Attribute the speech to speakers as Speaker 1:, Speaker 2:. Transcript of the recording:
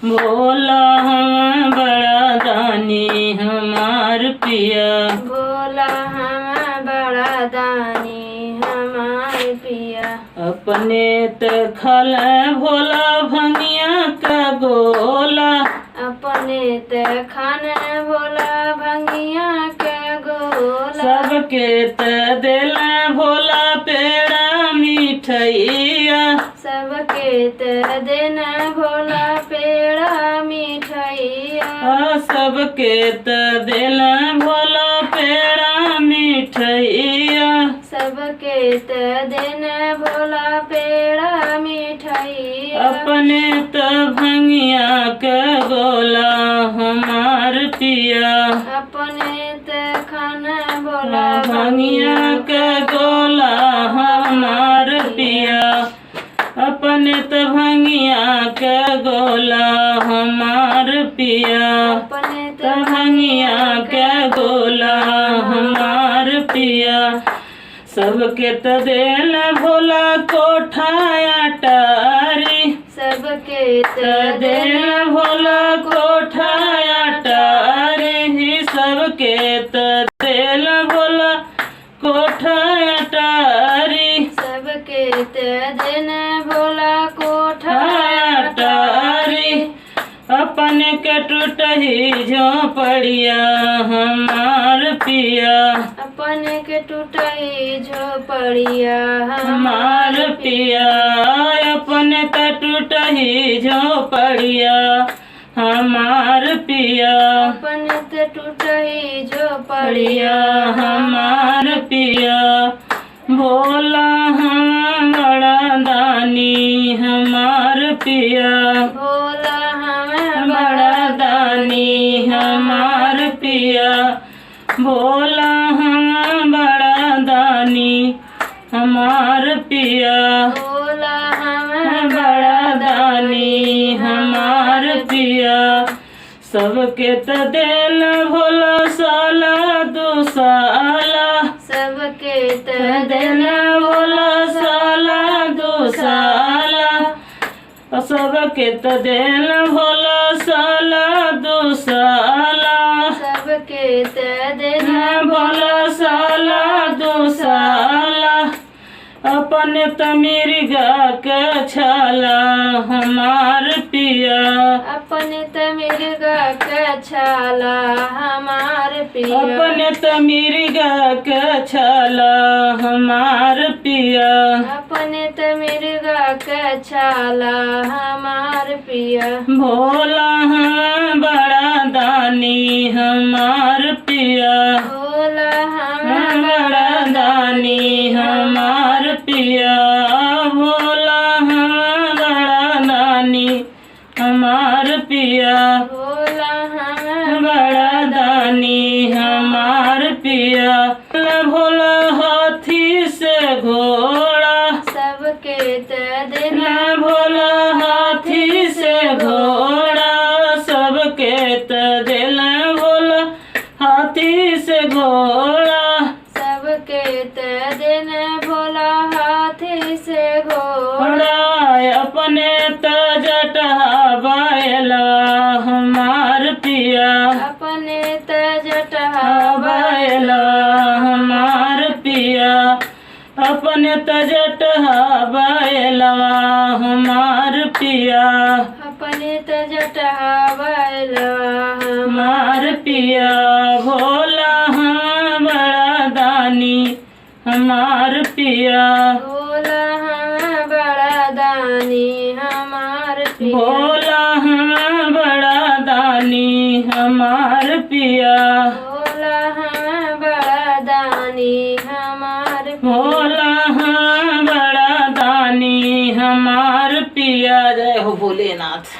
Speaker 1: भोला हम बड़ा दानी हमार पिया।
Speaker 2: भोला हम बड़ा दानी हमार पिया।
Speaker 1: अपने त खल भोला भंगिया का गोला।
Speaker 2: अपने त खान भोला भंगिया के गोला।
Speaker 1: सबके त दिल भोला पेड़ा मिठैया।
Speaker 2: सबके त दिन भोला पेड़ा मिठैया।
Speaker 1: सबके त दिल भोला पेड़ा मिठैया।
Speaker 2: सबके त दिन भोला पेड़ा मिठैया।
Speaker 1: अपने त भंगिया के गोला हमार पिया।
Speaker 2: अपने त खाना भोला
Speaker 1: भंगिया के गोला हमार पिया। अपने त भंगिया के गोला हमार पिया।
Speaker 2: अपने
Speaker 1: त भंगिया के गोला हमार पिया। सबके त दिल भोला कोठाया टारी।
Speaker 2: सबके
Speaker 1: त दिल भोला कोठाया टारी। सबके त दिल भोला कोठाया टारी।
Speaker 2: सबके त दिन भोला
Speaker 1: कोठाया टारी। अपने के टूटही झोपड़िया हमार पिया।
Speaker 2: अपने के टूटई झोपड़िया
Speaker 1: हमार पिया। अपने त टूटही झोपड़िया हमार पिया।
Speaker 2: अपने त टूटई झोपड़िया
Speaker 1: पड़िया हमार पिया। भोला हम बड़ा दानी हमार पिया।
Speaker 2: भोला हम
Speaker 1: बड़ा दानी हमार पिया। भोला हम बड़ा दानी हमार पिया।
Speaker 2: भोला हम
Speaker 1: बड़ा दानी हमार पिया। सबके त दिल भोला साला दुसाला।
Speaker 2: सबके त
Speaker 1: दिल भोला साला दुसाला। सबके त दिल भोला साला दुसाला।
Speaker 2: सबके त दिन
Speaker 1: भोला साला दुसाला। अपने त मिर्गा के छाला हमार पिया।
Speaker 2: अपने त मिर्गा के छाला हमार पिया।
Speaker 1: अपने त मिर्गा के छाला हमार पिया।
Speaker 2: अपने त मिर्गा के छाला हमार पिया।
Speaker 1: भोला हम बड़ा दानी हमार पिया।
Speaker 2: भोला हम
Speaker 1: बड़ा दानी हमार पिया। भोला हम बड़ा दानी हमार पिया।
Speaker 2: भोला हम
Speaker 1: बड़ा दानी हमार पिया। भोला हाथी से घोड़ा।
Speaker 2: सबके त दिन
Speaker 1: भोला हाथी से घोड़ा। सबके त दिल भोला हाथी से घोड़ा।
Speaker 2: सबके त दिन भोला हाथी से घोड़ा।
Speaker 1: घोड़ा अपने त जटहा बैला हमार पिया।
Speaker 2: अपने त जटहा
Speaker 1: बैला हमार पिया। अपने त जटहा बैला हमार पिया।
Speaker 2: अपने त जटहा बैला
Speaker 1: हमार पिया। भोला हम बड़ा दानी हमार पिया।
Speaker 2: भोला हम बड़ा दानी हमार पिया।
Speaker 1: भोला हम बड़ा दानी हमार पिया।
Speaker 2: भोला हम बड़ा दानी हमार पिया।
Speaker 1: भोला हम बड़ा दानी हमार पिया। जय हो भोलेनाथ।